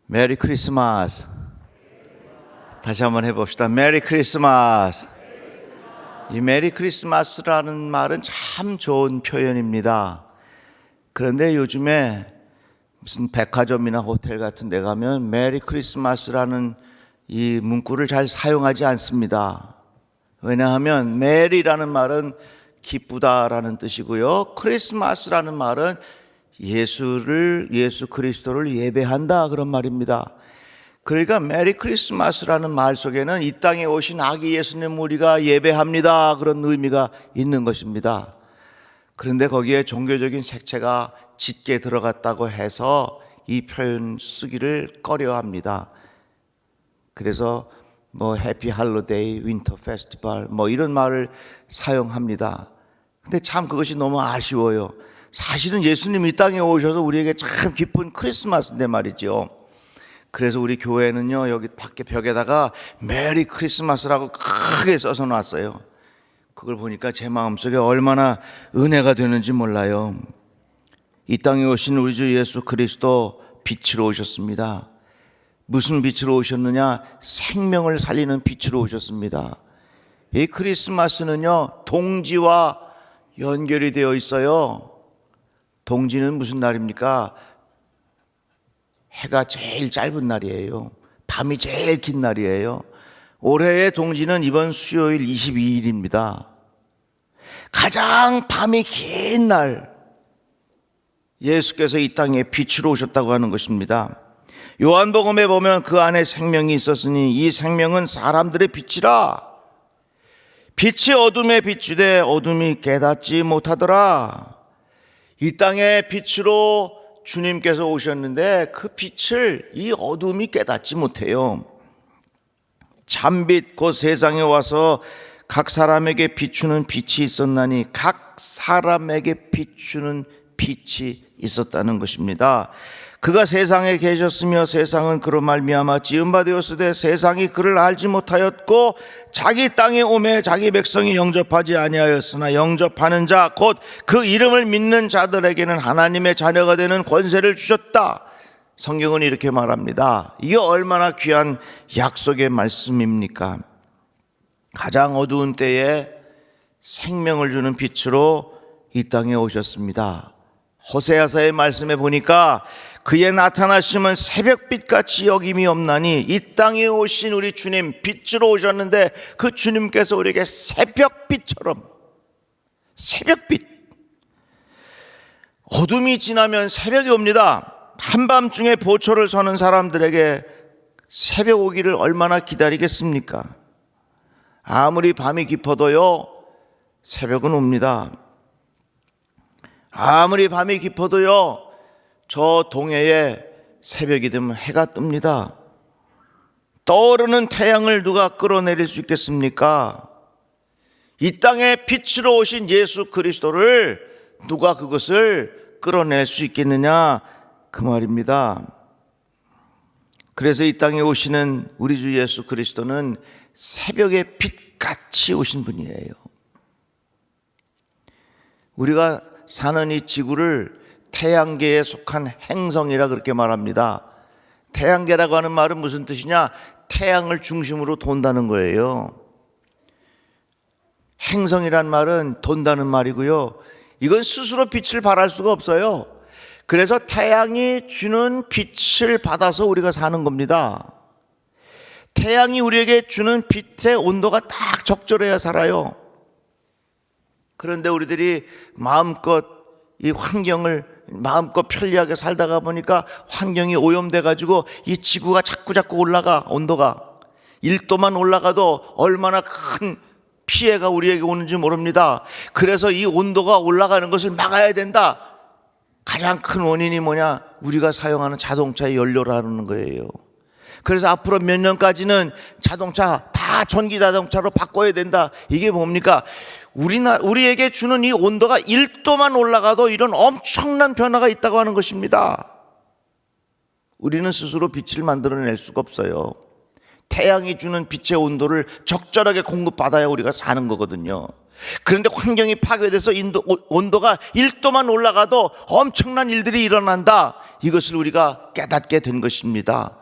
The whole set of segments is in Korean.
메리 크리스마스. 다시 한번 해봅시다. 메리 크리스마스. 이 메리 크리스마스라는 말은 참 좋은 표현입니다. 그런데 요즘에 무슨 백화점이나 호텔 같은 데 가면 메리 크리스마스라는 이 문구를 잘 사용하지 않습니다. 왜냐하면 메리라는 말은 기쁘다라는 뜻이고요, 크리스마스라는 말은 예수 그리스도를 예배한다 그런 말입니다. 그러니까 메리 크리스마스라는 말 속에는 이 땅에 오신 아기 예수님 우리가 예배합니다 그런 의미가 있는 것입니다. 그런데 거기에 종교적인 색채가 짙게 들어갔다고 해서 이 표현 쓰기를 꺼려합니다. 그래서 해피 할로데이, 윈터 페스티벌 이런 말을 사용합니다. 근데 참 그것이 너무 아쉬워요. 사실은 예수님이 이 땅에 오셔서 우리에게 참 기쁜 크리스마스인데 말이죠. 그래서 우리 교회는요, 여기 밖에 벽에다가 메리 크리스마스라고 크게 써서 놨어요. 그걸 보니까 제 마음속에 얼마나 은혜가 되는지 몰라요. 이 땅에 오신 우리 주 예수 그리스도 빛으로 오셨습니다. 무슨 빛으로 오셨느냐? 생명을 살리는 빛으로 오셨습니다. 이 크리스마스는요, 동지와 연결이 되어 있어요. 동지는 무슨 날입니까? 해가 제일 짧은 날이에요. 밤이 제일 긴 날이에요. 올해의 동지는 이번 수요일 22일입니다. 가장 밤이 긴 날, 예수께서 이 땅에 빛으로 오셨다고 하는 것입니다. 요한복음에 보면 그 안에 생명이 있었으니 이 생명은 사람들의 빛이라. 빛이 어둠에 비추되 어둠이 깨닫지 못하더라. 이 땅에 빛으로 주님께서 오셨는데 그 빛을 이 어둠이 깨닫지 못해요. 참빛 곧 세상에 와서 각 사람에게 비추는 빛이 있었나니 각 사람에게 비추는 빛이 있었다는 것입니다. 그가 세상에 계셨으며 세상은 그로 말미암아 지은 바 되었으되 세상이 그를 알지 못하였고 자기 땅에 오매 자기 백성이 영접하지 아니하였으나 영접하는 자 곧 그 이름을 믿는 자들에게는 하나님의 자녀가 되는 권세를 주셨다. 성경은 이렇게 말합니다. 이게 얼마나 귀한 약속의 말씀입니까? 가장 어두운 때에 생명을 주는 빛으로 이 땅에 오셨습니다. 호세아서의 말씀에 보니까 그의 나타나심은 새벽빛같이 여김이 없나니 이 땅에 오신 우리 주님 빛으로 오셨는데 그 주님께서 우리에게 새벽빛처럼, 새벽빛, 어둠이 지나면 새벽이 옵니다. 한밤중에 보초를 서는 사람들에게 새벽 오기를 얼마나 기다리겠습니까? 아무리 밤이 깊어도요, 새벽은 옵니다. 아무리 밤이 깊어도요, 저 동해에 새벽이 되면 해가 뜹니다. 떠오르는 태양을 누가 끌어내릴 수 있겠습니까? 이 땅에 빛으로 오신 예수 그리스도를 누가 그것을 끌어낼 수 있겠느냐 그 말입니다. 그래서 이 땅에 오시는 우리 주 예수 그리스도는 새벽의 빛같이 오신 분이에요. 우리가 사는 이 지구를 태양계에 속한 행성이라 그렇게 말합니다. 태양계라고 하는 말은 무슨 뜻이냐? 태양을 중심으로 돈다는 거예요. 행성이란 말은 돈다는 말이고요, 이건 스스로 빛을 발할 수가 없어요. 그래서 태양이 주는 빛을 받아서 우리가 사는 겁니다. 태양이 우리에게 주는 빛의 온도가 딱 적절해야 살아요. 그런데 우리들이 마음껏 이 환경을 마음껏 편리하게 살다가 보니까 환경이 오염돼 가지고 이 지구가 자꾸 올라가. 온도가 1도만 올라가도 얼마나 큰 피해가 우리에게 오는지 모릅니다. 그래서 이 온도가 올라가는 것을 막아야 된다. 가장 큰 원인이 뭐냐? 우리가 사용하는 자동차의 연료라는 거예요. 그래서 앞으로 몇 년까지는 자동차 다 전기 자동차로 바꿔야 된다. 이게 뭡니까? 우리에게 주는 이 온도가 1도만 올라가도 이런 엄청난 변화가 있다고 하는 것입니다. 우리는 스스로 빛을 만들어낼 수가 없어요. 태양이 주는 빛의 온도를 적절하게 공급받아야 우리가 사는 거거든요. 그런데 환경이 파괴돼서 온도가 1도만 올라가도 엄청난 일들이 일어난다. 이것을 우리가 깨닫게 된 것입니다.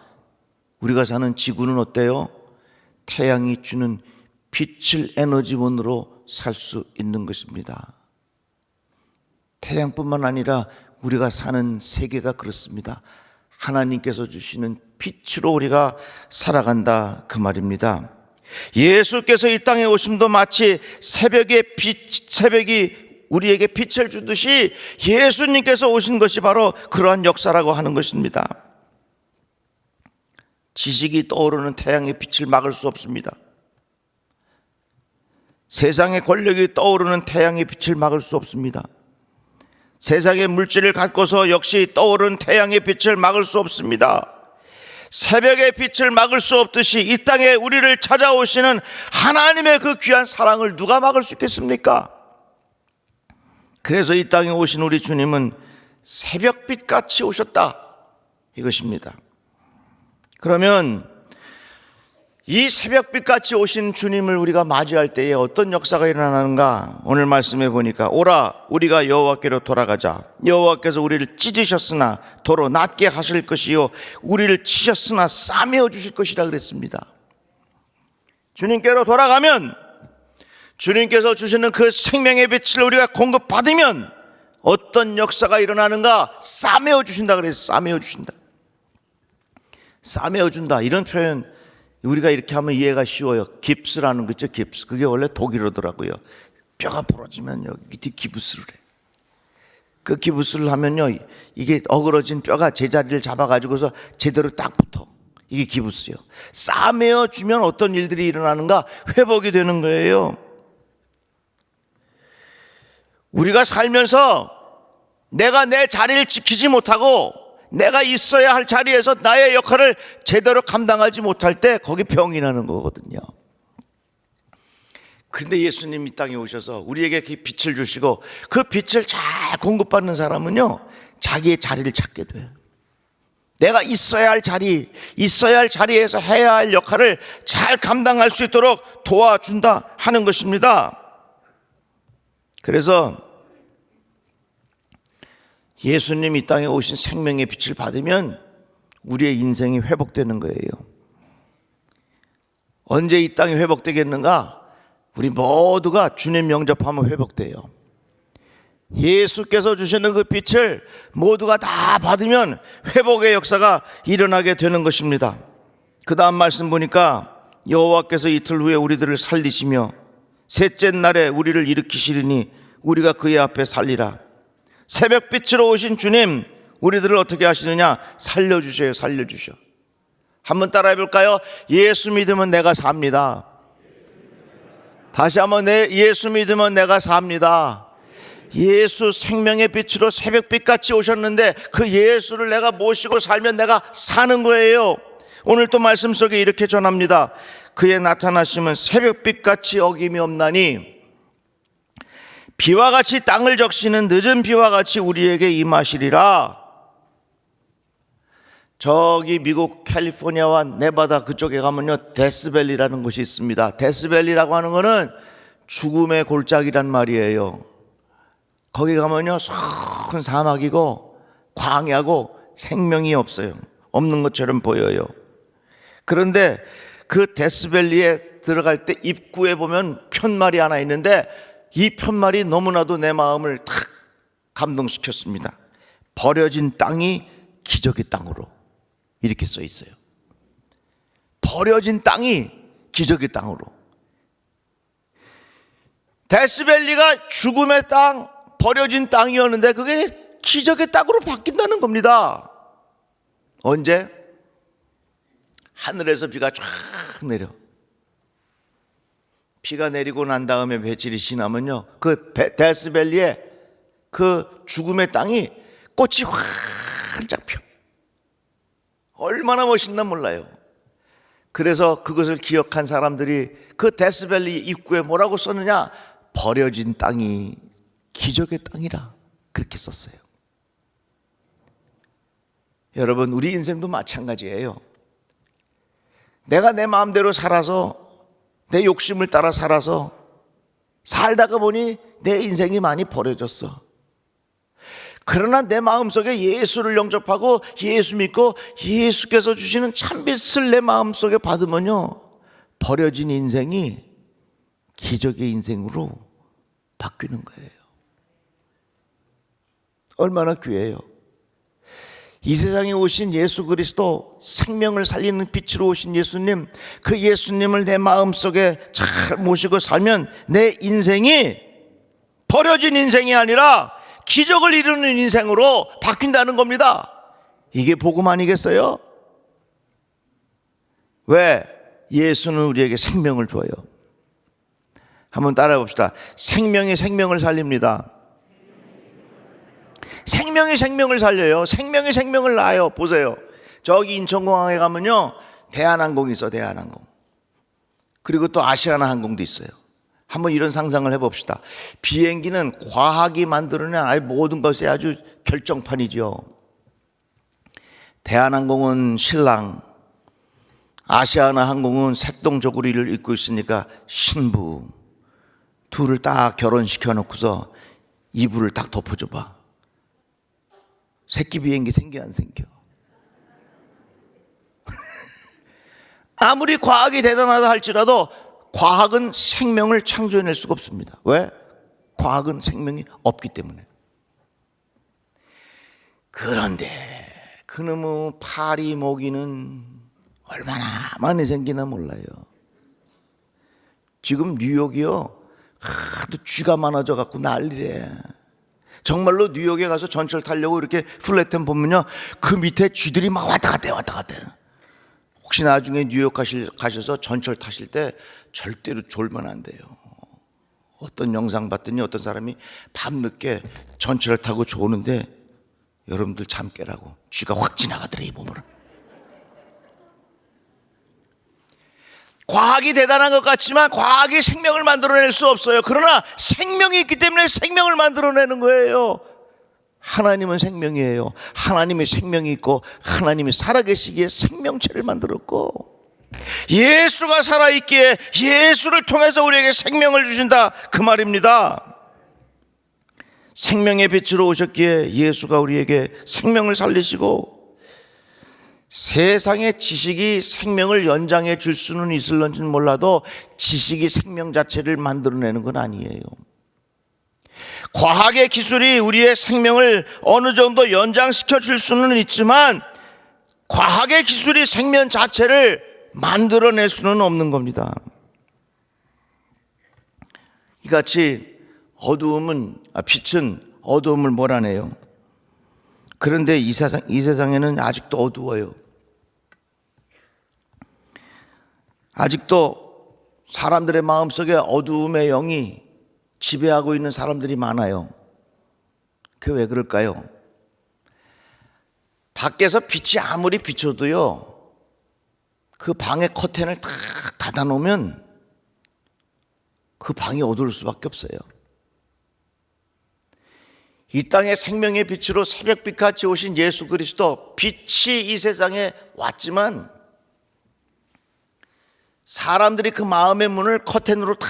우리가 사는 지구는 어때요? 태양이 주는 빛을 에너지원으로 살 수 있는 것입니다. 태양뿐만 아니라 우리가 사는 세계가 그렇습니다. 하나님께서 주시는 빛으로 우리가 살아간다, 그 말입니다. 예수께서 이 땅에 오심도 마치 새벽이 우리에게 빛을 주듯이 예수님께서 오신 것이 바로 그러한 역사라고 하는 것입니다. 지식이 떠오르는 태양의 빛을 막을 수 없습니다. 세상의 권력이 떠오르는 태양의 빛을 막을 수 없습니다. 세상의 물질을 갖고서 역시 떠오르는 태양의 빛을 막을 수 없습니다. 새벽의 빛을 막을 수 없듯이 이 땅에 우리를 찾아오시는 하나님의 그 귀한 사랑을 누가 막을 수 있겠습니까? 그래서 이 땅에 오신 우리 주님은 새벽빛 같이 오셨다, 이것입니다. 그러면 이 새벽빛 같이 오신 주님을 우리가 맞이할 때에 어떤 역사가 일어나는가? 오늘 말씀해 보니까 오라 우리가 여호와께로 돌아가자. 여호와께서 우리를 찢으셨으나 도로 낫게 하실 것이요 우리를 치셨으나 싸매어 주실 것이라 그랬습니다. 주님께로 돌아가면, 주님께서 주시는 그 생명의 빛을 우리가 공급받으면 어떤 역사가 일어나는가? 싸매어 주신다 그랬어요. 싸매어 주신다. 싸매어 준다, 이런 표현 우리가 이렇게 하면 이해가 쉬워요. 깁스라는 거죠. 깁스. 그게 원래 독일어더라고요. 뼈가 부러지면 여기 기부스를 해. 그 기부스를 하면요, 이게 어그러진 뼈가 제자리를 잡아가지고서 제대로 딱 붙어. 이게 기부스요. 싸매어 주면 어떤 일들이 일어나는가? 회복이 되는 거예요. 우리가 살면서 내가 내 자리를 지키지 못하고 내가 있어야 할 자리에서 나의 역할을 제대로 감당하지 못할 때 거기 병이 나는 거거든요. 그런데 예수님이 땅에 오셔서 우리에게 그 빛을 주시고 그 빛을 잘 공급받는 사람은요, 자기의 자리를 찾게 돼요. 내가 있어야 할 자리에서 해야 할 역할을 잘 감당할 수 있도록 도와준다 하는 것입니다. 그래서 예수님이 이 땅에 오신 생명의 빛을 받으면 우리의 인생이 회복되는 거예요. 언제 이 땅이 회복되겠는가? 우리 모두가 주님 영접하면 회복돼요. 예수께서 주시는 그 빛을 모두가 다 받으면 회복의 역사가 일어나게 되는 것입니다. 그 다음 말씀 보니까 여호와께서 이틀 후에 우리들을 살리시며 셋째 날에 우리를 일으키시리니 우리가 그의 앞에 살리라. 새벽빛으로 오신 주님, 우리들을 어떻게 하시느냐? 살려주셔요. 살려주셔. 한번 따라해 볼까요? 예수 믿으면 내가 삽니다. 다시 한번, 예수 믿으면 내가 삽니다. 예수 생명의 빛으로 새벽빛같이 오셨는데 그 예수를 내가 모시고 살면 내가 사는 거예요. 오늘 또 말씀 속에 이렇게 전합니다. 그의 나타나심은 새벽빛같이 어김이 없나니 비와 같이 땅을 적시는 늦은 비와 같이 우리에게 임하시리라. 저기 미국 캘리포니아와 네바다 그쪽에 가면요, 데스밸리라는 곳이 있습니다. 데스밸리라고 하는 거는 죽음의 골짜기란 말이에요. 거기 가면요, 큰 사막이고 광야고 생명이 없어요. 없는 것처럼 보여요. 그런데 그 데스밸리에 들어갈 때 입구에 보면 편말이 하나 있는데 이 편말이 너무나도 내 마음을 탁 감동시켰습니다. 버려진 땅이 기적의 땅으로, 이렇게 써 있어요. 버려진 땅이 기적의 땅으로. 데스밸리가 죽음의 땅, 버려진 땅이었는데 그게 기적의 땅으로 바뀐다는 겁니다. 언제? 하늘에서 비가 쫙 내려. 비가 내리고 난 다음에 며칠이 지나면요, 그 데스밸리에 그 죽음의 땅이 꽃이 활짝 펴. 얼마나 멋있나 몰라요. 그래서 그것을 기억한 사람들이 그 데스밸리 입구에 뭐라고 썼느냐? 버려진 땅이 기적의 땅이라, 그렇게 썼어요. 여러분, 우리 인생도 마찬가지예요. 내가 내 마음대로 살아서, 내 욕심을 따라 살아서 살다가 보니 내 인생이 많이 버려졌어. 그러나 내 마음속에 예수를 영접하고 예수 믿고 예수께서 주시는 참빛을 내 마음속에 받으면요, 버려진 인생이 기적의 인생으로 바뀌는 거예요. 얼마나 귀해요. 이 세상에 오신 예수 그리스도, 생명을 살리는 빛으로 오신 예수님, 그 예수님을 내 마음속에 잘 모시고 살면 내 인생이 버려진 인생이 아니라 기적을 이루는 인생으로 바뀐다는 겁니다. 이게 복음 아니겠어요? 왜? 예수는 우리에게 생명을 줘요. 한번 따라해 봅시다. 생명이 생명을 살립니다. 생명이 생명을 살려요. 생명이 생명을 낳아요. 보세요. 저기 인천공항에 가면요, 대한항공이 있어. 대한항공. 그리고 또 아시아나 항공도 있어요. 한번 이런 상상을 해봅시다. 비행기는 과학이 만들어낸 모든 것이 아주 결정판이죠. 대한항공은 신랑, 아시아나 항공은 색동저고리를 입고 있으니까 신부. 둘을 딱 결혼시켜 놓고서 이불을 딱 덮어줘봐. 새끼 비행기 생겨 안 생겨? 아무리 과학이 대단하다 할지라도 과학은 생명을 창조해낼 수가 없습니다. 왜? 과학은 생명이 없기 때문에. 그런데 그놈의 파리 모기는 얼마나 많이 생기나 몰라요. 지금 뉴욕이요, 하도 쥐가 많아져 갖고 난리래. 정말로 뉴욕에 가서 전철 타려고 이렇게 플랫폼 보면요, 그 밑에 쥐들이 막 왔다 갔다 해요. 왔다 갔다 해요. 혹시 나중에 뉴욕 가셔서 전철 타실 때 절대로 졸면 안 돼요. 어떤 영상 봤더니 어떤 사람이 밤늦게 전철을 타고 조는데 여러분들 잠 깨라고 쥐가 확 지나가더래, 이 몸으로. 과학이 대단한 것 같지만 과학이 생명을 만들어낼 수 없어요. 그러나 생명이 있기 때문에 생명을 만들어내는 거예요. 하나님은 생명이에요. 하나님이 생명이 있고 하나님이 살아계시기에 생명체를 만들었고, 예수가 살아있기에 예수를 통해서 우리에게 생명을 주신다, 그 말입니다. 생명의 빛으로 오셨기에 예수가 우리에게 생명을 살리시고, 세상의 지식이 생명을 연장해 줄 수는 있을런지는 몰라도 지식이 생명 자체를 만들어내는 건 아니에요. 과학의 기술이 우리의 생명을 어느 정도 연장시켜 줄 수는 있지만 과학의 기술이 생명 자체를 만들어낼 수는 없는 겁니다. 이같이 빛은 어두움을 몰아내요. 그런데 이 세상에는 아직도 어두워요. 아직도 사람들의 마음속에 어두움의 영이 지배하고 있는 사람들이 많아요. 그게 왜 그럴까요? 밖에서 빛이 아무리 비춰도요, 그 방의 커튼을 딱 닫아놓으면 그 방이 어두울 수밖에 없어요. 이 땅의 생명의 빛으로 새벽빛같이 오신 예수 그리스도, 빛이 이 세상에 왔지만 사람들이 그 마음의 문을 커튼으로 다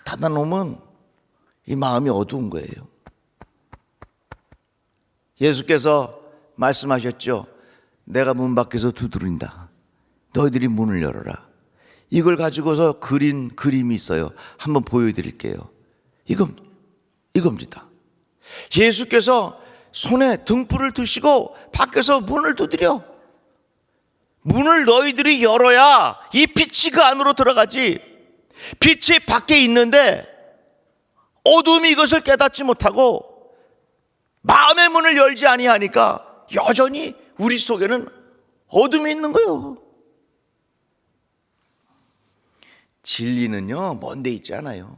닫아놓으면 이 마음이 어두운 거예요. 예수께서 말씀하셨죠. 내가 문 밖에서 두드린다. 너희들이 문을 열어라. 이걸 가지고서 그린 그림이 있어요. 한번 보여드릴게요. 이겁니다. 예수께서 손에 등불을 드시고 밖에서 문을 두드려. 문을 너희들이 열어야 이 빛이 그 안으로 들어가지. 빛이 밖에 있는데 어둠이 이것을 깨닫지 못하고 마음의 문을 열지 아니하니까 여전히 우리 속에는 어둠이 있는 거예요. 진리는요, 먼데 있지 않아요.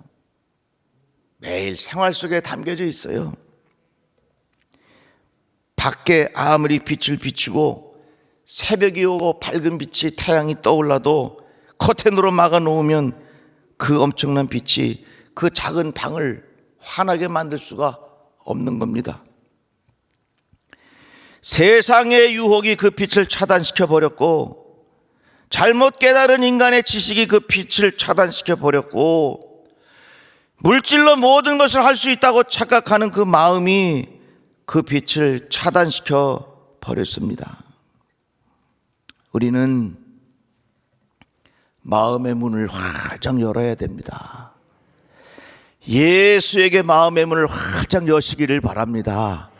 매일 생활 속에 담겨져 있어요. 밖에 아무리 빛을 비추고 새벽이 오고 밝은 빛이, 태양이 떠올라도 커튼으로 막아 놓으면 그 엄청난 빛이 그 작은 방을 환하게 만들 수가 없는 겁니다. 세상의 유혹이 그 빛을 차단시켜 버렸고, 잘못 깨달은 인간의 지식이 그 빛을 차단시켜 버렸고, 물질로 모든 것을 할 수 있다고 착각하는 그 마음이 그 빛을 차단시켜 버렸습니다. 우리는 마음의 문을 활짝 열어야 됩니다. 예수에게 마음의 문을 활짝 여시기를 바랍니다.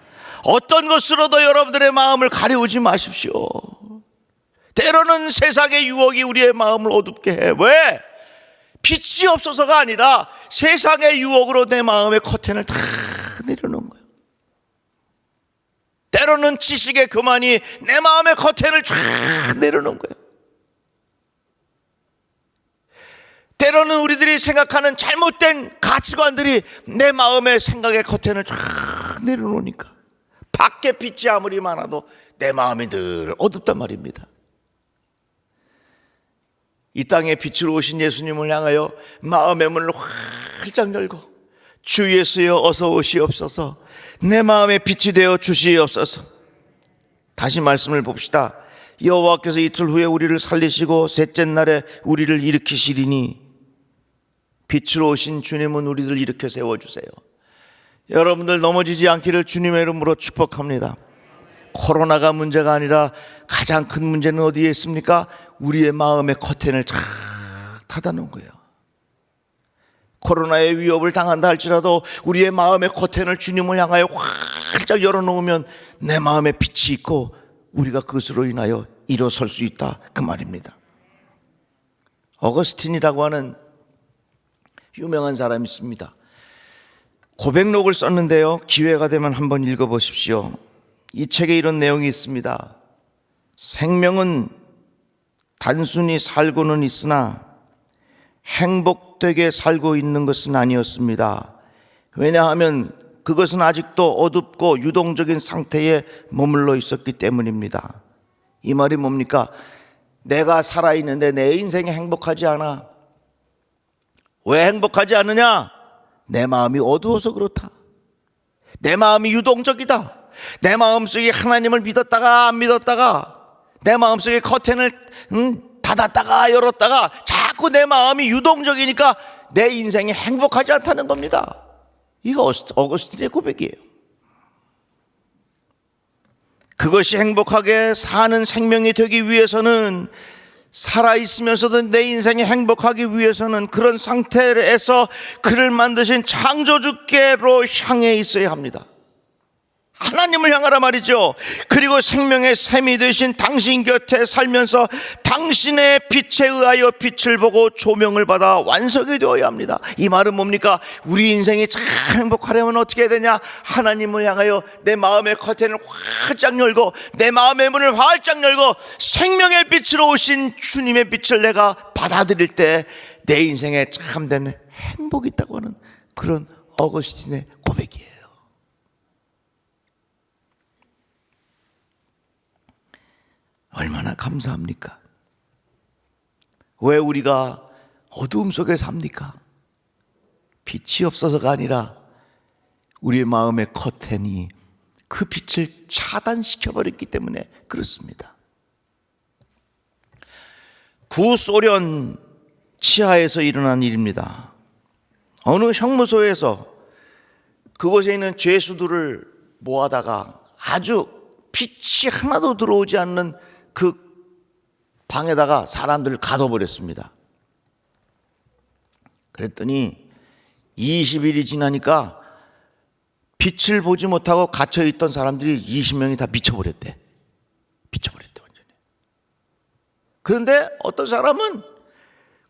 어떤 것으로도 여러분들의 마음을 가려우지 마십시오. 때로는 세상의 유혹이 우리의 마음을 어둡게 해. 왜? 빛이 없어서가 아니라 세상의 유혹으로 내 마음의 커튼을 다 내려놓은 거예요. 때로는 지식의 교만이 내 마음의 커튼을 쫙 내려놓은 거예요. 때로는 우리들이 생각하는 잘못된 가치관들이 내 마음의 생각의 커튼을 쫙 내려놓으니까 밖에 빛이 아무리 많아도 내 마음이 늘 어둡단 말입니다. 이 땅에 빛으로 오신 예수님을 향하여 마음의 문을 활짝 열고 주 예수여 어서 오시옵소서, 내 마음에 빛이 되어 주시옵소서. 다시 말씀을 봅시다. 여호와께서 이틀 후에 우리를 살리시고 셋째 날에 우리를 일으키시리니, 빛으로 오신 주님은 우리를 일으켜 세워주세요. 여러분들 넘어지지 않기를 주님의 이름으로 축복합니다. 코로나가 문제가 아니라 가장 큰 문제는 어디에 있습니까? 우리의 마음의 커튼을 쫙 닫아놓은 거예요. 코로나의 위협을 당한다 할지라도 우리의 마음의 커튼을 주님을 향하여 활짝 열어놓으면 내 마음에 빛이 있고 우리가 그것으로 인하여 일어설 수 있다, 그 말입니다. 어거스틴이라고 하는 유명한 사람이 있습니다. 고백록을 썼는데요, 기회가 되면 한번 읽어보십시오. 이 책에 이런 내용이 있습니다. 생명은 단순히 살고는 있으나 행복되게 살고 있는 것은 아니었습니다. 왜냐하면 그것은 아직도 어둡고 유동적인 상태에 머물러 있었기 때문입니다. 이 말이 뭡니까? 내가 살아있는데 내 인생이 행복하지 않아. 왜 행복하지 않느냐? 내 마음이 어두워서 그렇다. 내 마음이 유동적이다. 내 마음속에 하나님을 믿었다가 안 믿었다가, 내 마음속에 커튼을 닫았다가 열었다가, 자꾸 내 마음이 유동적이니까 내 인생이 행복하지 않다는 겁니다. 이거 어거스틴의 고백이에요. 그것이 행복하게 사는 생명이 되기 위해서는, 살아있으면서도 내 인생이 행복하기 위해서는 그런 상태에서 그를 만드신 창조주께로 향해 있어야 합니다. 하나님을 향하라 말이죠. 그리고 생명의 샘이 되신 당신 곁에 살면서 당신의 빛에 의하여 빛을 보고 조명을 받아 완성이 되어야 합니다. 이 말은 뭡니까? 우리 인생이 참 행복하려면 어떻게 해야 되냐? 하나님을 향하여 내 마음의 커튼을 활짝 열고 내 마음의 문을 활짝 열고 생명의 빛으로 오신 주님의 빛을 내가 받아들일 때 내 인생에 참된 행복이 있다고 하는 그런 어거스틴의 고백이에요. 얼마나 감사합니까? 왜 우리가 어두움 속에 삽니까? 빛이 없어서가 아니라 우리의 마음의 커튼이 그 빛을 차단시켜버렸기 때문에 그렇습니다. 구소련 치하에서 일어난 일입니다. 어느 형무소에서 그곳에 있는 죄수들을 모아다가 아주 빛이 하나도 들어오지 않는 그 방에다가 사람들을 가둬버렸습니다. 그랬더니 20일이 지나니까 빛을 보지 못하고 갇혀있던 사람들이 20명이 다 미쳐버렸대. 미쳐버렸대, 완전히. 그런데 어떤 사람은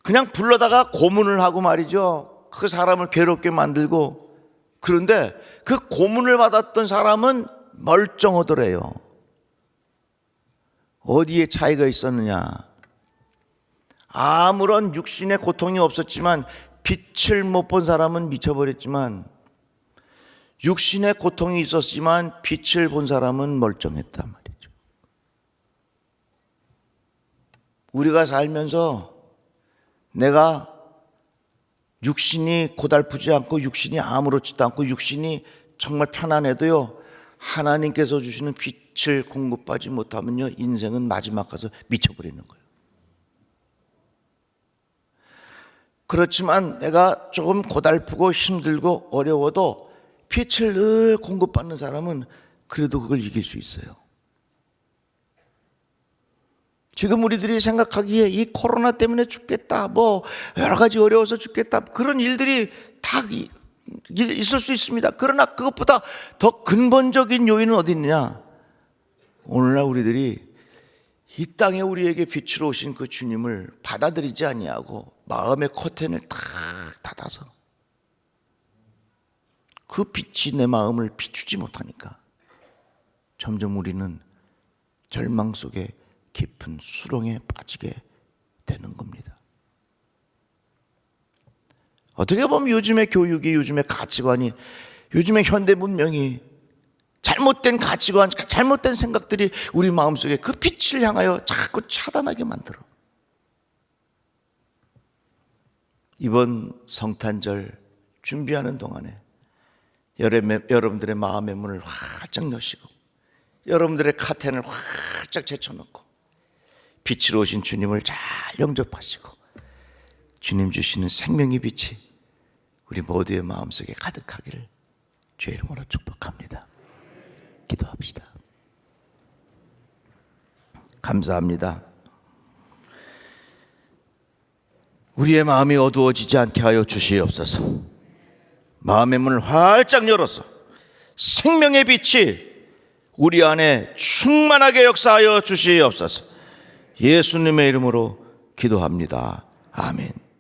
그냥 불러다가 고문을 하고 말이죠. 그 사람을 괴롭게 만들고. 그런데 그 고문을 받았던 사람은 멀쩡하더래요. 어디에 차이가 있었느냐? 아무런 육신의 고통이 없었지만 빛을 못 본 사람은 미쳐버렸지만, 육신의 고통이 있었지만 빛을 본 사람은 멀쩡했단 말이죠. 우리가 살면서 내가 육신이 고달프지 않고 육신이 아무렇지도 않고 육신이 정말 편안해도요, 하나님께서 주시는 빛을 공급하지 못하면요, 인생은 마지막 가서 미쳐버리는 거예요. 그렇지만 내가 조금 고달프고 힘들고 어려워도 빛을 늘 공급받는 사람은 그래도 그걸 이길 수 있어요. 지금 우리들이 생각하기에 이 코로나 때문에 죽겠다, 뭐 여러 가지 어려워서 죽겠다, 그런 일들이 다 있을 수 있습니다. 그러나 그것보다 더 근본적인 요인은 어디 있느냐? 오늘날 우리들이 이 땅에 우리에게 빛으로 오신 그 주님을 받아들이지 아니하고 마음의 커튼을 탁 닫아서 그 빛이 내 마음을 비추지 못하니까 점점 우리는 절망 속에 깊은 수렁에 빠지게 되는 겁니다. 어떻게 보면 요즘의 교육이, 요즘의 가치관이, 요즘의 현대 문명이 잘못된 가치관, 잘못된 생각들이 우리 마음속에 그 빛을 향하여 자꾸 차단하게 만들어. 이번 성탄절 준비하는 동안에 여러분들의 마음의 문을 활짝 여시고 여러분들의 카텐을 활짝 제쳐놓고 빛으로 오신 주님을 잘 영접하시고 주님 주시는 생명의 빛이 우리 모두의 마음속에 가득하기를 주의 이름으로 축복합니다. 기도합시다. 감사합니다. 우리의 마음이 어두워지지 않게 하여 주시옵소서. 마음의 문을 활짝 열어서 생명의 빛이 우리 안에 충만하게 역사하여 주시옵소서. 예수님의 이름으로 기도합니다. 아멘.